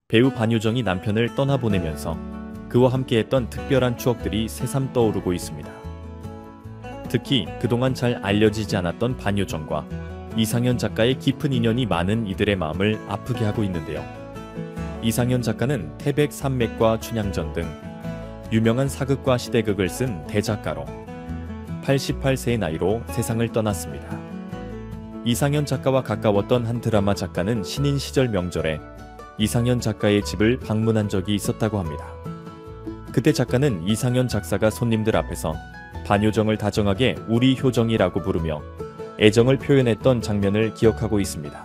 배우 반효정이 남편을 떠나보내면서 그와 함께했던 특별한 추억들이 새삼 떠오르고 있습니다. 특히 그동안 잘 알려지지 않았던 반효정과 이상현 작가의 깊은 인연이 많은 이들의 마음을 아프게 하고 있는데요. 이상현 작가는 태백 산맥과 춘향전 등 유명한 사극과 시대극을 쓴 대작가로 88세의 나이로 세상을 떠났습니다. 이상현 작가와 가까웠던 한 드라마 작가는 신인 시절 명절에 이상현 작가의 집을 방문한 적이 있었다고 합니다. 그때 작가는 이상현 작사가 손님들 앞에서 반효정을 다정하게 우리 효정이라고 부르며 애정을 표현했던 장면을 기억하고 있습니다.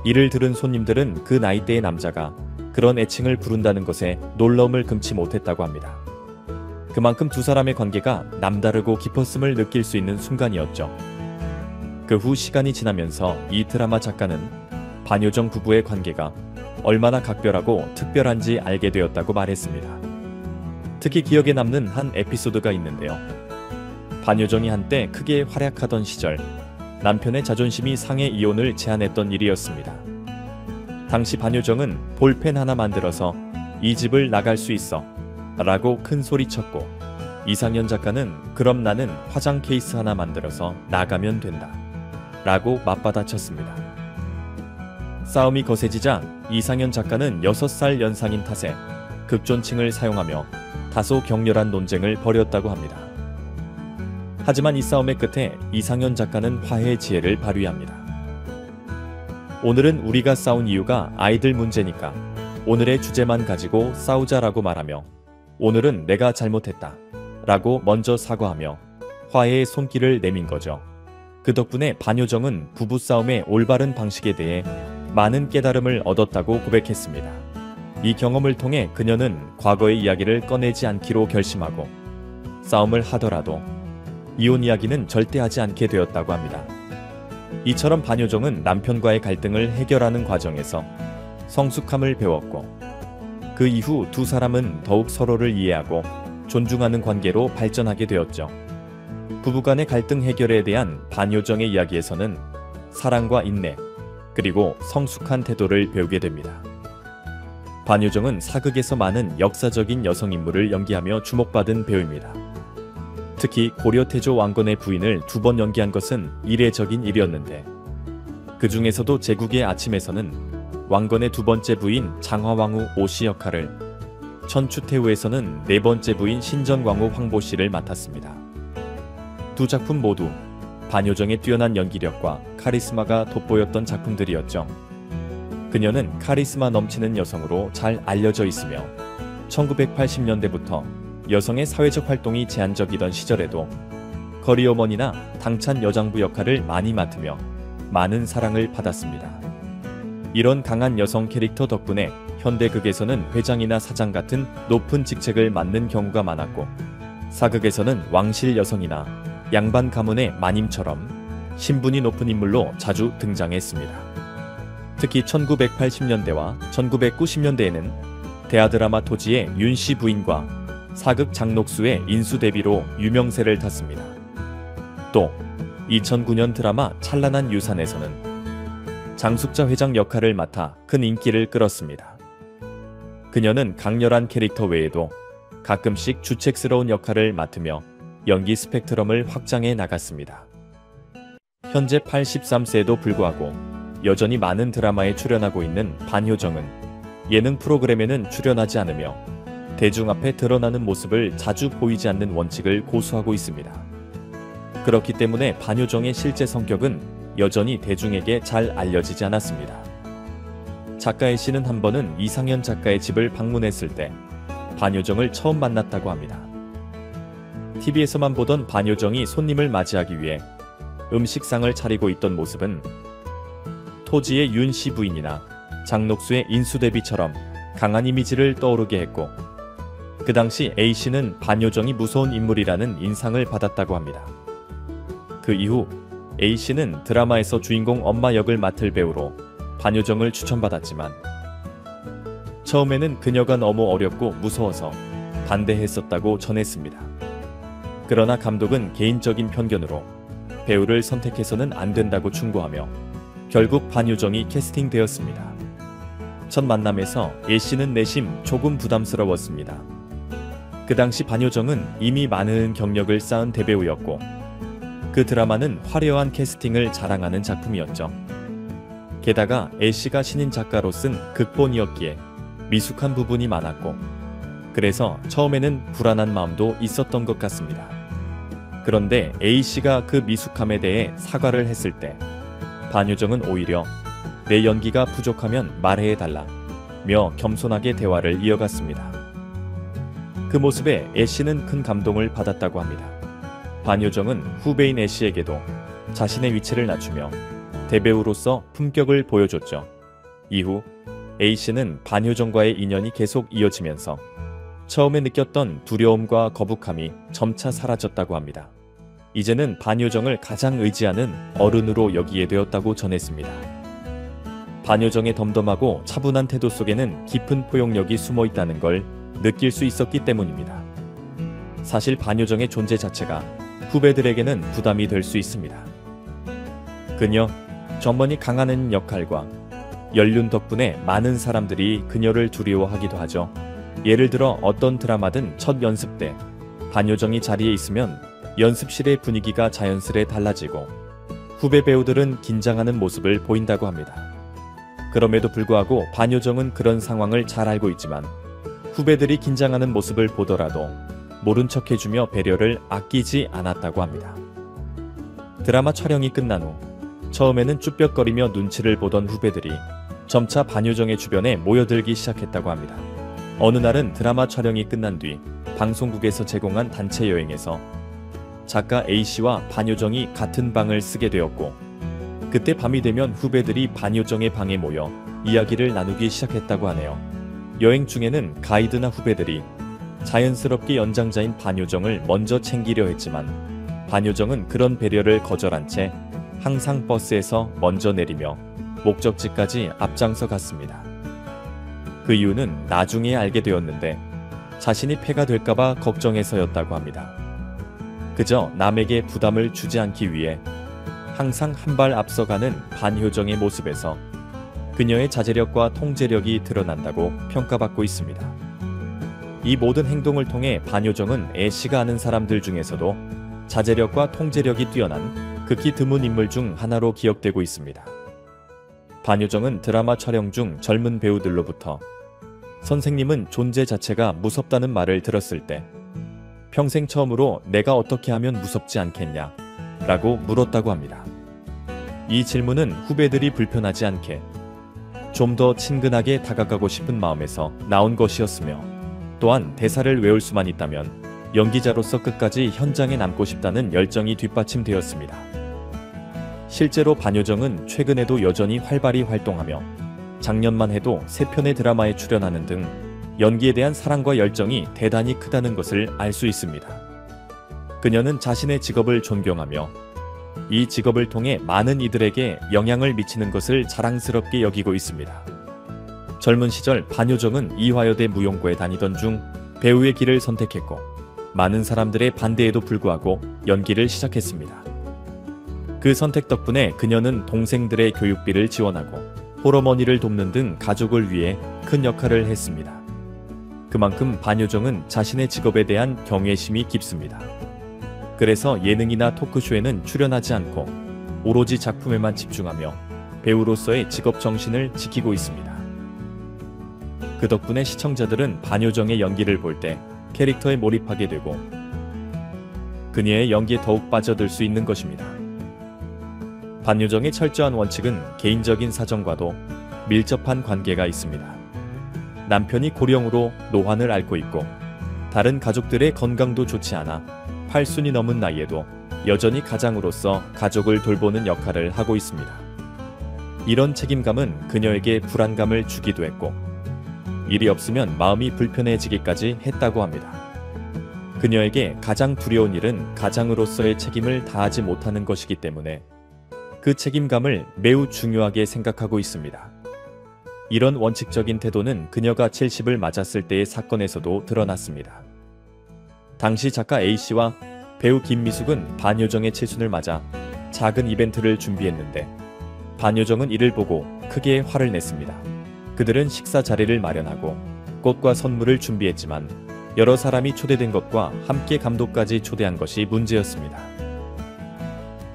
이를 들은 손님들은 그 나이대의 남자가 그런 애칭을 부른다는 것에 놀라움을 금치 못했다고 합니다. 그만큼 두 사람의 관계가 남다르고 깊었음을 느낄 수 있는 순간이었죠. 그 후 시간이 지나면서 이 드라마 작가는 반효정 부부의 관계가 얼마나 각별하고 특별한지 알게 되었다고 말했습니다. 특히 기억에 남는 한 에피소드가 있는데요. 반효정이 한때 크게 활약하던 시절 남편의 자존심이 상해 이혼을 제안했던 일이었습니다. 당시 반효정은 볼펜 하나 만들어서 이 집을 나갈 수 있어 라고 큰 소리쳤고, 이상현 작가는 그럼 나는 화장 케이스 하나 만들어서 나가면 된다 라고 맞받아쳤습니다. 싸움이 거세지자 이상현 작가는 6살 연상인 탓에 극존칭을 사용하며 다소 격렬한 논쟁을 벌였다고 합니다. 하지만 이 싸움의 끝에 이상현 작가는 화해의 지혜를 발휘합니다. 오늘은 우리가 싸운 이유가 아이들 문제니까 오늘의 주제만 가지고 싸우자라고 말하며 오늘은 내가 잘못했다 라고 먼저 사과하며 화해의 손길을 내민 거죠. 그 덕분에 반효정은 부부싸움의 올바른 방식에 대해 많은 깨달음을 얻었다고 고백했습니다. 이 경험을 통해 그녀는 과거의 이야기를 꺼내지 않기로 결심하고 싸움을 하더라도 이혼 이야기는 절대 하지 않게 되었다고 합니다. 이처럼 반효정은 남편과의 갈등을 해결하는 과정에서 성숙함을 배웠고, 그 이후 두 사람은 더욱 서로를 이해하고 존중하는 관계로 발전하게 되었죠. 부부간의 갈등 해결에 대한 반효정의 이야기에서는 사랑과 인내, 그리고 성숙한 태도를 배우게 됩니다. 반효정은 사극에서 많은 역사적인 여성 인물을 연기하며 주목받은 배우입니다. 특히 고려 태조 왕건의 부인을 2번 연기한 것은 이례적인 일이었는데, 그 중에서도 제국의 아침에서는 왕건의 2번째 부인 장화왕후 오씨 역할을, 천추태후에서는 4번째 부인 신전왕후 황보씨를 맡았습니다. 두 작품 모두 반효정의 뛰어난 연기력과 카리스마가 돋보였던 작품들이었죠. 그녀는 카리스마 넘치는 여성으로 잘 알려져 있으며 1980년대부터 여성의 사회적 활동이 제한적이던 시절에도 거리어머니나 당찬 여장부 역할을 많이 맡으며 많은 사랑을 받았습니다. 이런 강한 여성 캐릭터 덕분에 현대극에서는 회장이나 사장 같은 높은 직책을 맡는 경우가 많았고, 사극에서는 왕실 여성이나 양반 가문의 마님처럼 신분이 높은 인물로 자주 등장했습니다. 특히 1980년대와 1990년대에는 대하드라마 토지의 윤씨 부인과 사극 장녹수의 인수 대비로 유명세를 탔습니다. 또 2009년 드라마 찬란한 유산에서는 장숙자 회장 역할을 맡아 큰 인기를 끌었습니다. 그녀는 강렬한 캐릭터 외에도 가끔씩 주책스러운 역할을 맡으며 연기 스펙트럼을 확장해 나갔습니다. 현재 83세에도 불구하고 여전히 많은 드라마에 출연하고 있는 반효정은 예능 프로그램에는 출연하지 않으며 대중 앞에 드러나는 모습을 자주 보이지 않는 원칙을 고수하고 있습니다. 그렇기 때문에 반효정의 실제 성격은 여전히 대중에게 잘 알려지지 않았습니다. 작가의 씨는 한 번은 이상현 작가의 집을 방문했을 때 반효정을 처음 만났다고 합니다. TV에서만 보던 반효정이 손님을 맞이하기 위해 음식상을 차리고 있던 모습은 토지의 윤씨 부인이나 장녹수의 인수대비처럼 강한 이미지를 떠오르게 했고, 그 당시 A씨는 반효정이 무서운 인물이라는 인상을 받았다고 합니다. 그 이후 A씨는 드라마에서 주인공 엄마 역을 맡을 배우로 반효정을 추천받았지만 처음에는 그녀가 너무 어렵고 무서워서 반대했었다고 전했습니다. 그러나 감독은 개인적인 편견으로 배우를 선택해서는 안 된다고 충고하며 결국 반효정이 캐스팅되었습니다. 첫 만남에서 A씨는 내심 조금 부담스러웠습니다. 그 당시 반효정은 이미 많은 경력을 쌓은 대배우였고 그 드라마는 화려한 캐스팅을 자랑하는 작품이었죠. 게다가 A씨가 신인 작가로 쓴 극본이었기에 미숙한 부분이 많았고 그래서 처음에는 불안한 마음도 있었던 것 같습니다. 그런데 A씨가 그 미숙함에 대해 사과를 했을 때 반효정은 오히려 내 연기가 부족하면 말해달라 며 겸손하게 대화를 이어갔습니다. 그 모습에 A씨는 큰 감동을 받았다고 합니다. 반효정은 후배인 A씨에게도 자신의 위치를 낮추며 대배우로서 품격을 보여줬죠. 이후 A씨는 반효정과의 인연이 계속 이어지면서 처음에 느꼈던 두려움과 거북함이 점차 사라졌다고 합니다. 이제는 반효정을 가장 의지하는 어른으로 여기게 되었다고 전했습니다. 반효정의 덤덤하고 차분한 태도 속에는 깊은 포용력이 숨어 있다는 걸 느낄 수 있었기 때문입니다. 사실 반효정의 존재 자체가 후배들에게는 부담이 될 수 있습니다. 그녀, 전번이 강하는 역할과 연륜 덕분에 많은 사람들이 그녀를 두려워하기도 하죠. 예를 들어 어떤 드라마든 첫 연습 때 반효정이 자리에 있으면 연습실의 분위기가 자연스레 달라지고 후배 배우들은 긴장하는 모습을 보인다고 합니다. 그럼에도 불구하고 반효정은 그런 상황을 잘 알고 있지만 후배들이 긴장하는 모습을 보더라도 모른 척 해주며 배려를 아끼지 않았다고 합니다. 드라마 촬영이 끝난 후 처음에는 쭈뼛거리며 눈치를 보던 후배들이 점차 반효정의 주변에 모여들기 시작했다고 합니다. 어느 날은 드라마 촬영이 끝난 뒤 방송국에서 제공한 단체 여행에서 작가 A씨와 반효정이 같은 방을 쓰게 되었고 그때 밤이 되면 후배들이 반효정의 방에 모여 이야기를 나누기 시작했다고 하네요. 여행 중에는 가이드나 후배들이 자연스럽게 연장자인 반효정을 먼저 챙기려 했지만 반효정은 그런 배려를 거절한 채 항상 버스에서 먼저 내리며 목적지까지 앞장서 갔습니다. 그 이유는 나중에 알게 되었는데 자신이 폐가 될까봐 걱정해서였다고 합니다. 그저 남에게 부담을 주지 않기 위해 항상 한 발 앞서가는 반효정의 모습에서 그녀의 자제력과 통제력이 드러난다고 평가받고 있습니다. 이 모든 행동을 통해 반효정은 A씨가 아는 사람들 중에서도 자제력과 통제력이 뛰어난 극히 드문 인물 중 하나로 기억되고 있습니다. 반효정은 드라마 촬영 중 젊은 배우들로부터 선생님은 존재 자체가 무섭다는 말을 들었을 때 평생 처음으로 내가 어떻게 하면 무섭지 않겠냐 라고 물었다고 합니다. 이 질문은 후배들이 불편하지 않게 좀 더 친근하게 다가가고 싶은 마음에서 나온 것이었으며 또한 대사를 외울 수만 있다면 연기자로서 끝까지 현장에 남고 싶다는 열정이 뒷받침되었습니다. 실제로 반효정은 최근에도 여전히 활발히 활동하며 작년만 해도 3편의 드라마에 출연하는 등 연기에 대한 사랑과 열정이 대단히 크다는 것을 알 수 있습니다. 그녀는 자신의 직업을 존경하며 이 직업을 통해 많은 이들에게 영향을 미치는 것을 자랑스럽게 여기고 있습니다. 젊은 시절 반효정은 이화여대 무용고에 다니던 중 배우의 길을 선택했고 많은 사람들의 반대에도 불구하고 연기를 시작했습니다. 그 선택 덕분에 그녀는 동생들의 교육비를 지원하고 홀어머니를 돕는 등 가족을 위해 큰 역할을 했습니다. 그만큼 반효정은 자신의 직업에 대한 경외심이 깊습니다. 그래서 예능이나 토크쇼에는 출연하지 않고 오로지 작품에만 집중하며 배우로서의 직업 정신을 지키고 있습니다. 그 덕분에 시청자들은 반효정의 연기를 볼 때 캐릭터에 몰입하게 되고 그녀의 연기에 더욱 빠져들 수 있는 것입니다. 반효정의 철저한 원칙은 개인적인 사정과도 밀접한 관계가 있습니다. 남편이 고령으로 노환을 앓고 있고 다른 가족들의 건강도 좋지 않아 8순이 넘은 나이에도 여전히 가장으로서 가족을 돌보는 역할을 하고 있습니다. 이런 책임감은 그녀에게 불안감을 주기도 했고 일이 없으면 마음이 불편해지기까지 했다고 합니다. 그녀에게 가장 두려운 일은 가장으로서의 책임을 다하지 못하는 것이기 때문에 그 책임감을 매우 중요하게 생각하고 있습니다. 이런 원칙적인 태도는 그녀가 70을 맞았을 때의 사건에서도 드러났습니다. 당시 작가 A씨와 배우 김미숙은 반효정의 칠순을 맞아 작은 이벤트를 준비했는데 반효정은 이를 보고 크게 화를 냈습니다. 그들은 식사 자리를 마련하고 꽃과 선물을 준비했지만 여러 사람이 초대된 것과 함께 감독까지 초대한 것이 문제였습니다.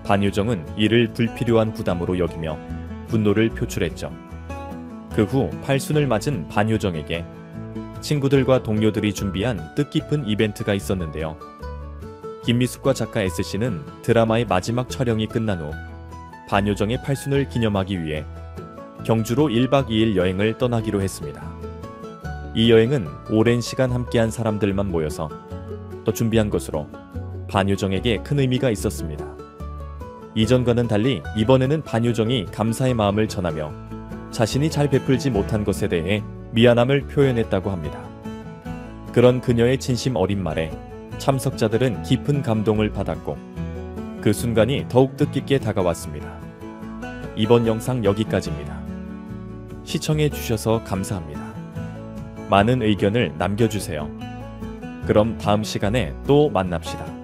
반유정은 이를 불필요한 부담으로 여기며 분노를 표출했죠. 그 후 팔순을 맞은 반유정에게 친구들과 동료들이 준비한 뜻깊은 이벤트가 있었는데요. 김미숙과 작가 S씨는 드라마의 마지막 촬영이 끝난 후 반유정의 팔순을 기념하기 위해 경주로 1박 2일 여행을 떠나기로 했습니다. 이 여행은 오랜 시간 함께한 사람들만 모여서 또 준비한 것으로 반유정에게 큰 의미가 있었습니다. 이전과는 달리 이번에는 반유정이 감사의 마음을 전하며 자신이 잘 베풀지 못한 것에 대해 미안함을 표현했다고 합니다. 그런 그녀의 진심 어린 말에 참석자들은 깊은 감동을 받았고 그 순간이 더욱 뜻깊게 다가왔습니다. 이번 영상 여기까지입니다. 시청해 주셔서 감사합니다. 많은 의견을 남겨주세요. 그럼 다음 시간에 또 만납시다.